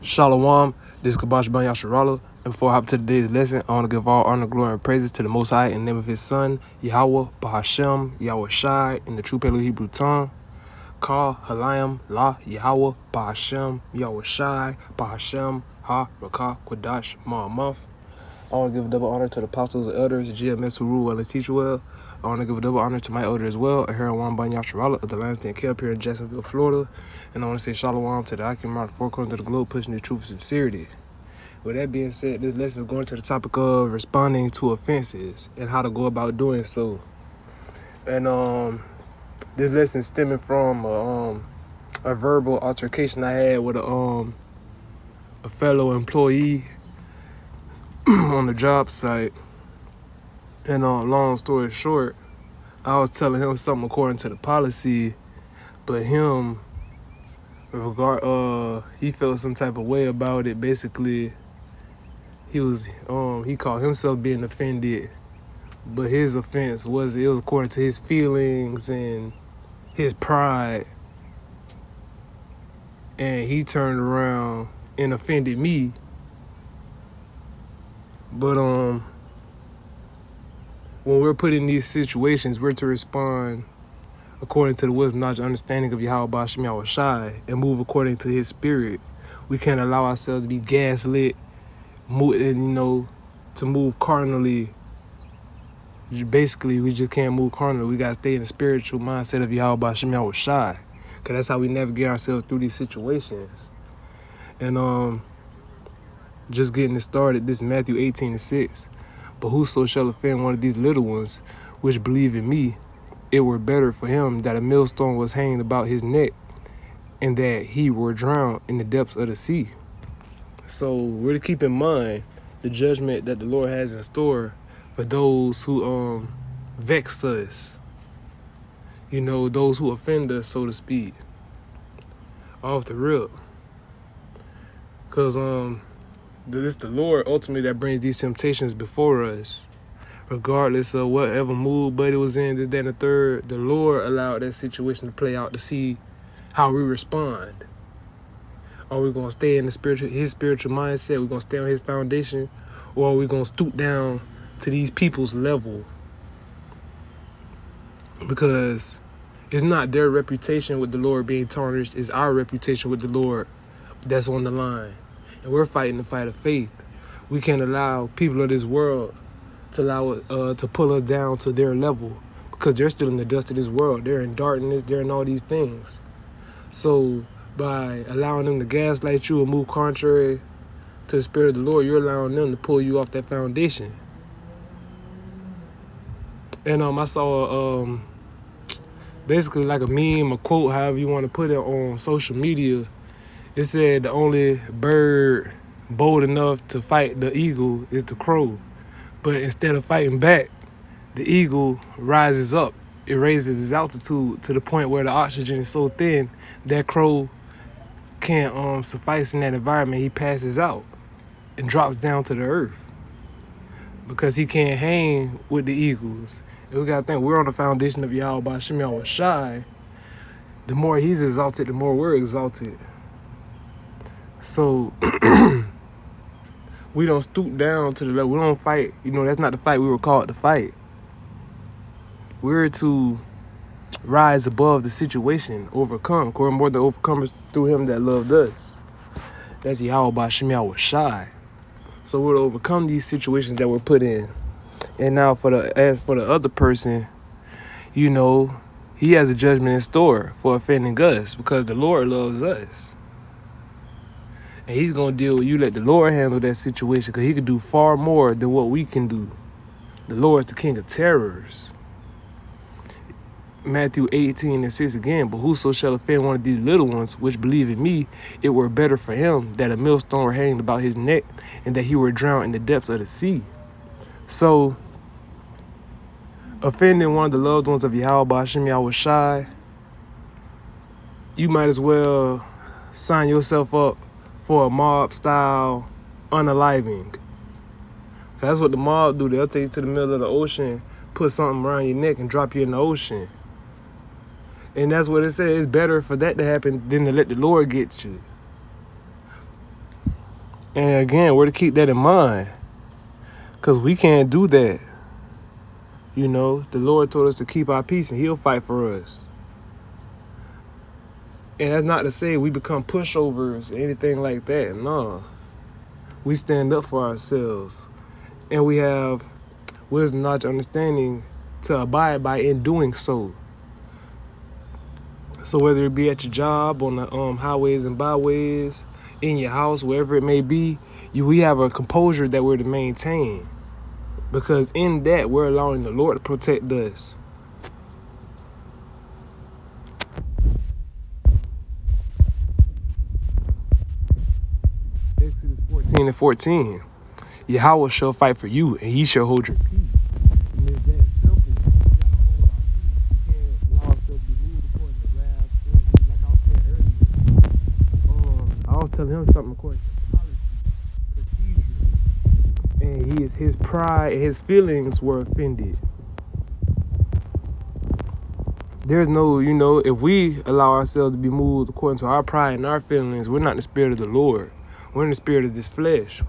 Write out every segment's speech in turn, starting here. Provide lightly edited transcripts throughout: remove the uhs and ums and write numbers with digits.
Shalom, this is Kabash Ben Yasharala. And before I hop to today's lesson, I want to give all honor, glory, and praises to the Most High in the name of His Son, Yahweh, Bahashem, Yahweh Shai, in the true Paleo Hebrew tongue. Ka, Halayim, La, Yahweh, Bahashem, Yahweh Shai, Bahashem, Ha, Rakah, Quadash, Ma'amath. I want to give double honor to the apostles and elders, GMS who rule well and teach well. I want to give a double honor to my elder as well, Ahirawan Ban Yasharala of the Lansdowne Camp here in Jacksonville, Florida. And I want to say shalom to the Akim around the four corners of the globe, pushing the truth and sincerity. With that being said, this lesson is going to the topic of responding to offenses and how to go about doing so. And this lesson is stemming from a verbal altercation I had with a fellow employee on the job site. And long story short, I was telling him something according to the policy, but him, he felt some type of way about it. Basically, he called himself being offended, but his offense was according to his feelings and his pride, and he turned around and offended me. But when we're put in these situations, we're to respond according to the wisdom, knowledge, and understanding of Yahweh Ba'ashem Yahweh Shai and move according to His Spirit. We can't allow ourselves to be gaslit, to move carnally. Basically, we just can't move carnally. We got to stay in the spiritual mindset of Yahweh Ba'ashem Yahweh Shai, because that's how we navigate ourselves through these situations. And just getting it started, this is Matthew 18:6. But whoso shall offend one of these little ones, which believe in me, it were better for him that a millstone was hanged about his neck, and that he were drowned in the depths of the sea. So we're to keep in mind the judgment that the Lord has in store for those who vex us. Those who offend us, so to speak. Off the rip. Because it's the Lord ultimately that brings these temptations before us. Regardless of whatever mood Buddy was in, this, that, and the third, the Lord allowed that situation to play out to see how we respond. Are we going to stay in His spiritual mindset? We're going to stay on His foundation? Or are we going to stoop down to these people's level? Because it's not their reputation with the Lord being tarnished. It's our reputation with the Lord that's on the line. And we're fighting the fight of faith. We can't allow people of this world to pull us down to their level, because they're still in the dust of this world. They're in darkness. They're in all these things. So by allowing them to gaslight you and move contrary to the Spirit of the Lord, you're allowing them to pull you off that foundation. And I saw basically like a meme, a quote, however you want to put it, on social media. It said the only bird bold enough to fight the eagle is the crow. But instead of fighting back, the eagle rises up. It raises its altitude to the point where the oxygen is so thin that crow can't suffice in that environment. He passes out and drops down to the earth because he can't hang with the eagles. And we got to think, we're on the foundation of Yahweh Ba'ashem Yahweh Shai. The more He's exalted, the more we're exalted. So we don't stoop down to the level. We don't fight. That's not the fight we were called to fight. We're to rise above the situation, overcome. We're more than overcomers through Him that loved us. That's Yahweh Ba'ashem Yahweh Shai. So we're to overcome these situations that we're put in. And now as for the other person, he has a judgment in store for offending us, because the Lord loves us. And He's going to deal with you. Let the Lord handle that situation, because He can do far more than what we can do. The Lord is the King of terrors. Matthew 18:6 again. But whoso shall offend one of these little ones, which believe in me, it were better for him that a millstone were hanged about his neck, and that he were drowned in the depths of the sea. So, offending one of the loved ones of Yahweh Ba'ashem Yahweh Shai, you might as well sign yourself up for a mob-style unaliving. That's what the mob do. They'll take you to the middle of the ocean, put something around your neck, and drop you in the ocean. And that's what it says. It's better for that to happen than to let the Lord get you. And again, we're to keep that in mind. Because we can't do that. You know, the Lord told us to keep our peace and he'll fight for us. And that's not to say we become pushovers or anything like that. No. We stand up for ourselves. And we have wisdom, knowledge, understanding to abide by in doing so. So whether it be at your job, on the highways and byways, in your house, wherever it may be, we have a composure that we're to maintain. Because in that, we're allowing the Lord to protect us. Exodus 14:14. Yahweh shall fight for you, and he shall hold your peace. And it's that simple. We gotta hold our peace. We can't allow ourselves to be moved according to wrath. Like I was saying earlier. I was telling him something according to policy, procedure. And his pride and his feelings were offended. There's no, if we allow ourselves to be moved according to our pride and our feelings, we're not in the spirit of the Lord. We're in the spirit of this flesh.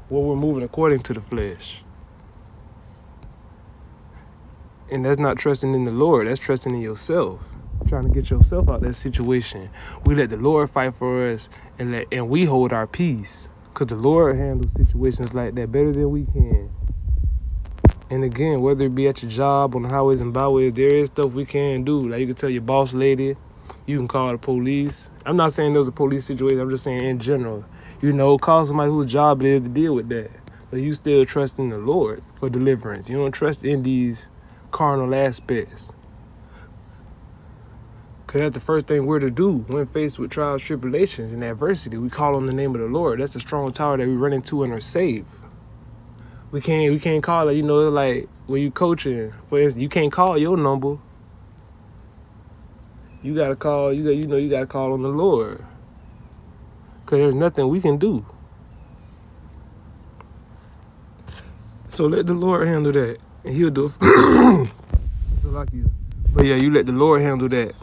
Well, we're moving according to the flesh. And that's not trusting in the Lord. That's trusting in yourself. Trying to get yourself out of that situation. We let the Lord fight for us and we hold our peace. Because the Lord handles situations like that better than we can. And again, whether it be at your job, on the highways and byways, there is stuff we can do. Like you can tell your boss lady, you can call the police. I'm not saying there was a police situation, I'm just saying in general. Call somebody whose job it is to deal with that. But you still trust in the Lord for deliverance. You don't trust in these carnal aspects. Because that's the first thing we're to do when faced with trials, tribulations, and adversity. We call on the name of the Lord. That's the strong tower that we run into and are safe. We can't call it, like when you coaching, for instance, you can't call your number. You gotta call, you gotta call on the Lord. Cause there's nothing we can do. So let the Lord handle that. And he'll do it. So like you. But yeah, you let the Lord handle that.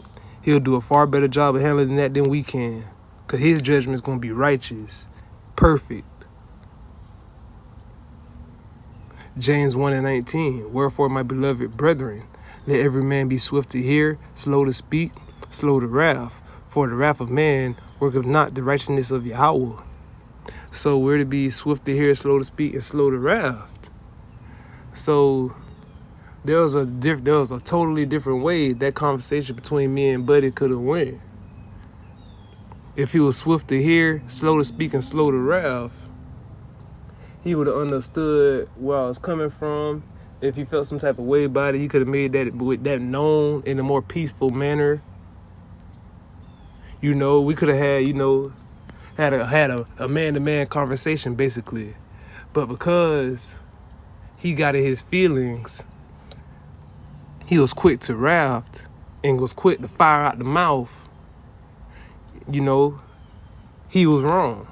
He'll do a far better job of handling that than we can. Cause his judgment is gonna be righteous, perfect. James 1:19, wherefore, my beloved brethren, let every man be swift to hear, slow to speak, slow to wrath. For the wrath of man worketh not the righteousness of Yahweh. So we're to be swift to hear, slow to speak, and slow to wrath. So there was a totally different way that conversation between me and Buddy could have went. If he was swift to hear, slow to speak, and slow to wrath, he would have understood where I was coming from. If he felt some type of way about it, he could have made that known in a more peaceful manner. We could have had, had a man-to-man conversation, basically. But because he got in his feelings, he was quick to wrath and was quick to fire out the mouth. He was wrong.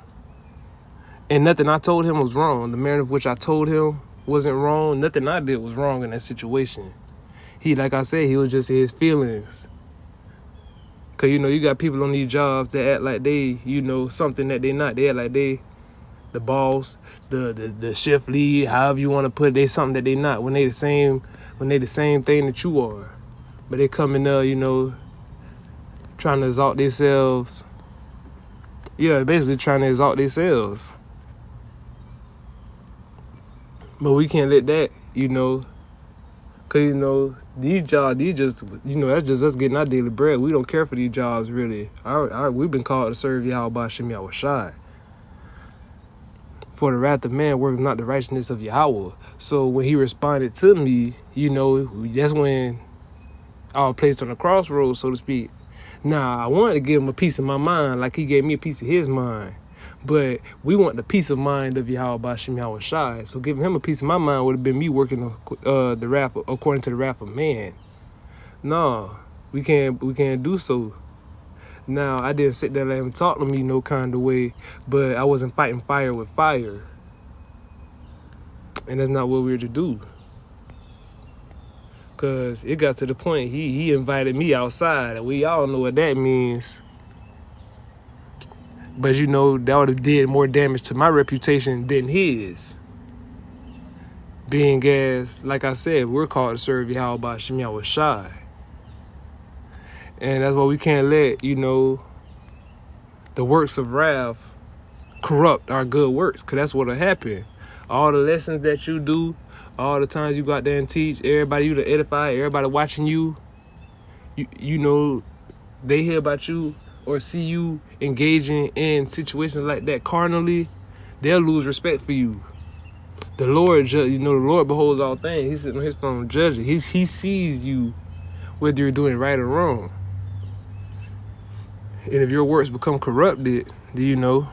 And nothing I told him was wrong. The manner of which I told him wasn't wrong. Nothing I did was wrong in that situation. Like I said, he was just in his feelings. Because, you got people on these jobs that act like they, something that they not. They act like they, the boss, the shift lead, however you want to put it, they something that they not. When they the same thing that you are. But they come in there, trying to exalt themselves. Yeah, basically trying to exalt themselves. But we can't let that, because, these jobs, that's just us getting our daily bread. We don't care for these jobs, really. We've been called to serve Yahweh B'Shem Yahweh Shai. For the wrath of man worketh not the righteousness of Yahweh. So when he responded to me, that's when I was placed on a crossroads, so to speak. Now, I wanted to give him a piece of my mind like he gave me a piece of his mind. But we want the peace of mind of Yahweh B'Shem Yahweh Shai. So giving him a piece of my mind would have been me working the wrath according to the wrath of man. No, we can't do so. Now, I didn't sit there and let him talk to me no kind of way, but I wasn't fighting fire with fire. And that's not what we were to do. Because it got to the point, he invited me outside, and we all know what that means. But you know, that would have did more damage to my reputation than his. Being as, like I said, we're called to serve Yahweh Shem Yahweh Shai. And that's why we can't let, you know, the works of wrath corrupt our good works, because that's what'll happen. All the lessons that you do, all the times you go out there and teach, everybody you to edify, everybody watching you, you know, they hear about you or see you engaging in situations like that carnally, they'll lose respect for you. The Lord, you know, the Lord beholds all things. He's sitting on his throne judging. He sees you, whether you're doing right or wrong. And if your works become corrupted, do you know,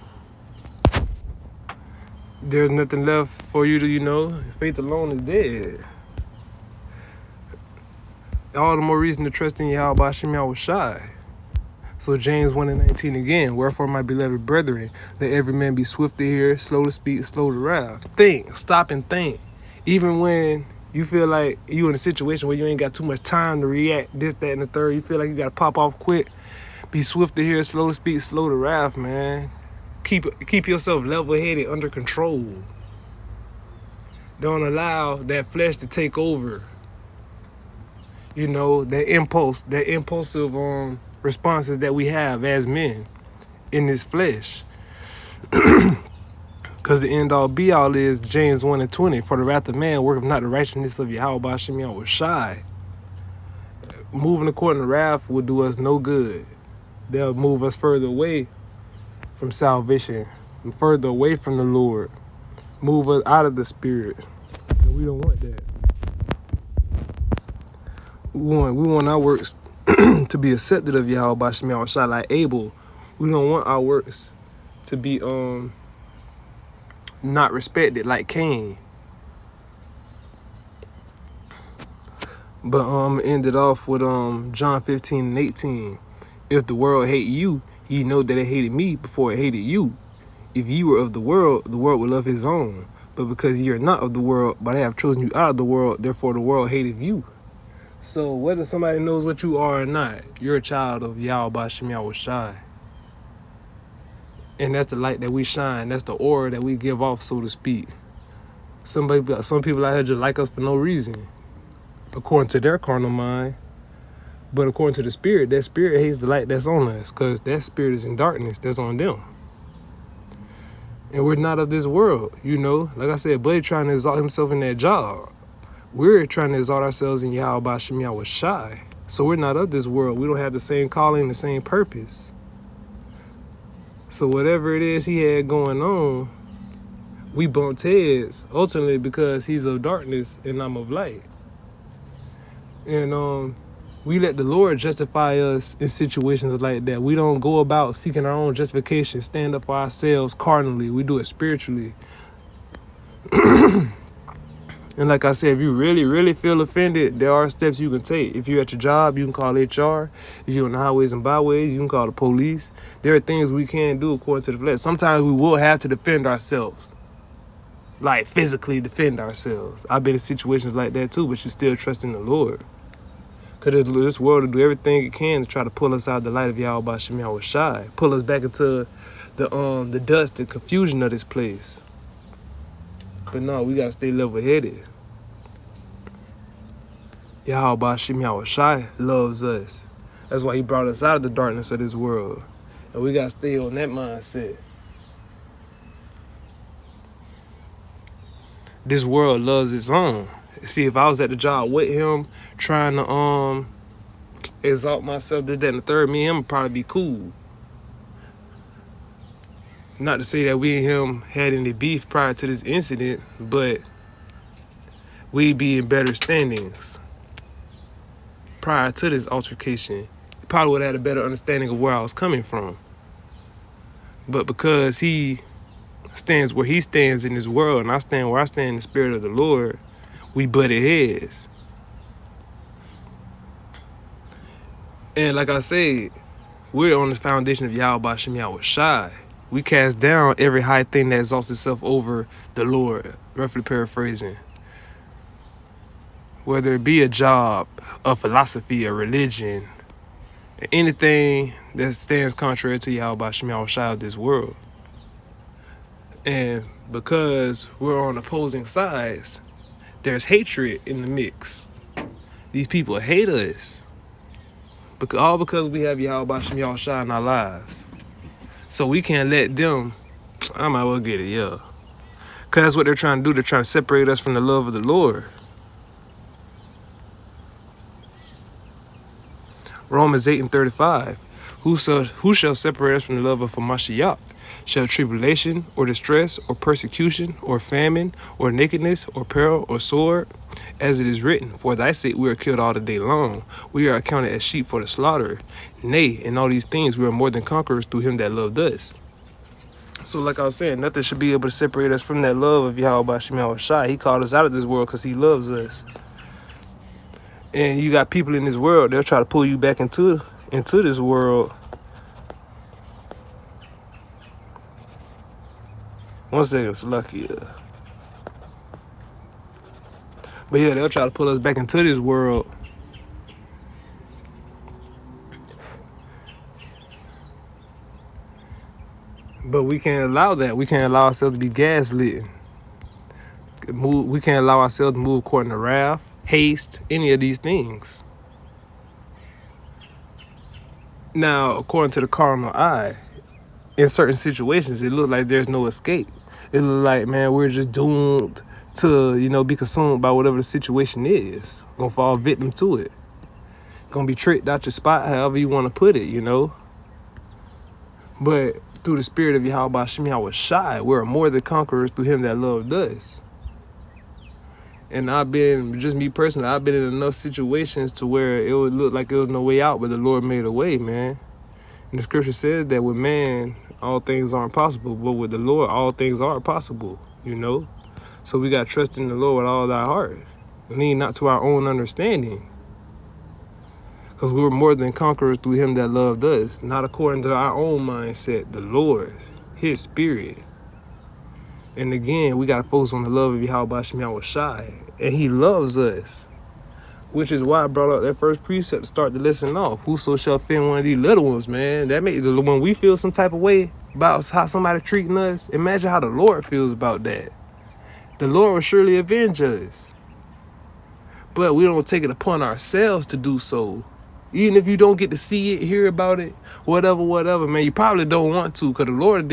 there's nothing left for you to, you know, faith alone is dead. All the more reason to trust in Yahweh Shem Yahweh Shai. So James 1:19 again, wherefore my beloved brethren, let every man be swift to hear, slow to speak, slow to wrath. Think, stop and think. Even when you feel like you in a situation where you ain't got too much time to react, this, that, and the third, you feel like you gotta pop off quick, be swift to hear, slow to speak, slow to wrath, man. Keep yourself level-headed, under control. Don't allow that flesh to take over. You know, that impulsive responses that we have as men in this flesh. Because the end all be all is James 1:20, for the wrath of man worketh not the righteousness of Yahweh Shem Yahweh Shai. Moving according to wrath will do us no good. They'll move us further away from salvation, and further away from the Lord. Move us out of the spirit. And we don't want that. We want our works to be accepted of Yahweh Shem Yahweh Shai like Abel. We don't want our works to be not respected like Cain. But end it off with John 15:18. If the world hate you, ye know that it hated me before it hated you. If ye were of the world would love his own. But because ye are not of the world, but I have chosen you out of the world, therefore the world hateth you. So whether somebody knows what you are or not, you're a child of Yahweh Shem Yahweh Shai. And that's the light that we shine. That's the aura that we give off, so to speak. Some people out here just like us for no reason, according to their carnal mind. But according to the spirit, that spirit hates the light that's on us, because that spirit is in darkness. That's on them. And we're not of this world, you know. Like I said, Buddy trying to exalt himself in that job. We're trying to exalt ourselves in Yahweh Shem Yahweh Shai. So we're not of this world. We don't have the same calling, the same purpose. So whatever it is he had going on, we bumped heads, ultimately because he's of darkness and I'm of light. And we let the Lord justify us in situations like that. We don't go about seeking our own justification, stand up for ourselves carnally. We do it spiritually. And like I said, if you really, really feel offended, there are steps you can take. If you're at your job, you can call HR. If you're on the highways and byways, you can call the police. There are things we can do according to the flesh. Sometimes we will have to defend ourselves. Like physically defend ourselves. I've been in situations like that too, but you still trust in the Lord. Because this world will do everything it can to try to pull us out of the light of Yahweh Shem Yahweh Shai. Pull us back into the dust and confusion of this place. But no, we got to stay level-headed. Yahweh Shem Yahweh Shai loves us. That's why he brought us out of the darkness of this world. And we got to stay on that mindset. This world loves its own. See, if I was at the job with him, trying to exalt myself, this, that, and the third, me and him would probably be cool. Not to say that we and him had any beef prior to this incident, but we'd be in better standings prior to this altercation. He probably would have had a better understanding of where I was coming from. But because he stands where he stands in this world, and I stand where I stand in the spirit of the Lord, we butted heads. And like I said, we're on the foundation of Yahweh Shem Yahweh Shai. We cast down every high thing that exalts itself over the Lord, roughly paraphrasing. Whether it be a job, a philosophy, a religion, anything that stands contrary to Yahweh Shem Yahushua of this world. And because we're on opposing sides, there's hatred in the mix. These people hate us. All because we have Yahweh Shem Yahushua in our lives. So we can't let them, I might well get it, yeah. Because that's what they're trying to do. They're trying to separate us from the love of the Lord. Romans 8:35. Who shall separate us from the love of Mashiach? Shall tribulation, or distress, or persecution, or famine, or nakedness, or peril, or sword? As it is written, for thy sake we are killed all the day long. We are accounted as sheep for the slaughter. Nay, in all these things we are more than conquerors through him that loved us. So like I was saying, nothing should be able to separate us from that love of Yahweh Shem Yahushua. He called us out of this world because he loves us. And you got people in this world, they'll try to pull you back into this world. One second, it's lucky. But yeah, they'll try to pull us back into this world. But we can't allow that. We can't allow ourselves to be gaslit. We can't allow ourselves to move according to wrath, haste, any of these things. Now, according to the carnal eye, in certain situations, it looks like there's no escape. It looks like, man, we're just doomed to, be consumed by whatever the situation is. Gonna fall victim to it. Gonna be tricked out your spot, however you want to put it, But through the spirit of Yahweh Shem Yahushua, we're more than conquerors through him that loved us. And just me personally, I've been in enough situations to where it would look like there was no way out, but the Lord made a way, man. And the scripture says that with man, all things aren't possible, but with the Lord, all things are possible, So we got to trust in the Lord with all thy heart. Lean not to our own understanding. Because we were more than conquerors through him that loved us, not according to our own mindset, the Lord's, his spirit. And again, we got to focus on the love of Yahweh Shem Yahushua. And he loves us. Which is why I brought up that first precept to start the lesson off. Whoso shall offend one of these little ones, man. That makes when we feel some type of way about how somebody treating us, imagine how the Lord feels about that. The Lord will surely avenge us. But we don't take it upon ourselves to do so. Even if you don't get to see it, hear about it, whatever, man, you probably don't want to, because the Lord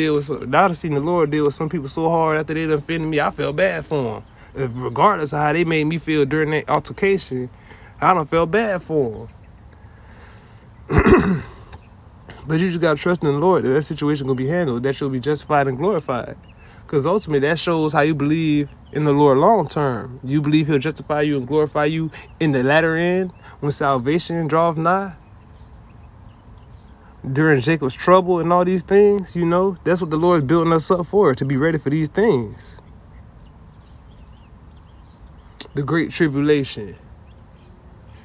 I've seen the Lord deal with some people so hard after they done offended me, I felt bad for them. Regardless of how they made me feel during that altercation, I don't feel bad for them. But you just got to trust in the Lord that situation going to be handled, that you'll be justified and glorified. Because ultimately, that shows how you believe in the Lord long term. You believe he'll justify you and glorify you in the latter end when salvation draweth nigh. During Jacob's trouble and all these things, that's what the Lord is building us up for, to be ready for these things. The great tribulation.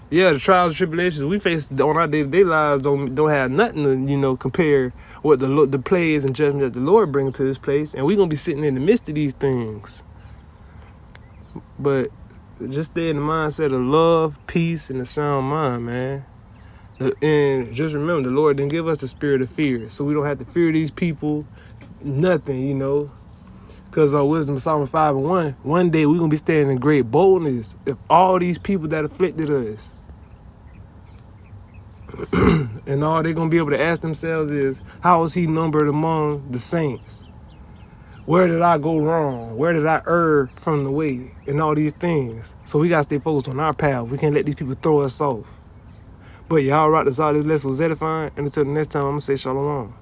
Yeah, the trials and tribulations we face on our day-to-day lives don't have nothing to, compare what the plagues and judgment that the Lord brings to this place. And we're going to be sitting in the midst of these things. But just stay in the mindset of love, peace, and a sound mind, man. And just remember, the Lord didn't give us the spirit of fear. So we don't have to fear these people, nothing, Because on Wisdom of Solomon 5:1, one day we're going to be standing in great boldness if all these people that afflicted us. And all they're going to be able to ask themselves is, how is he numbered among the saints? Where did I go wrong? Where did I err from the way? And all these things. So we got to stay focused on our path. We can't let these people throw us off. But y'all rock this all. This lesson was edifying. And until the next time, I'm going to say shalom.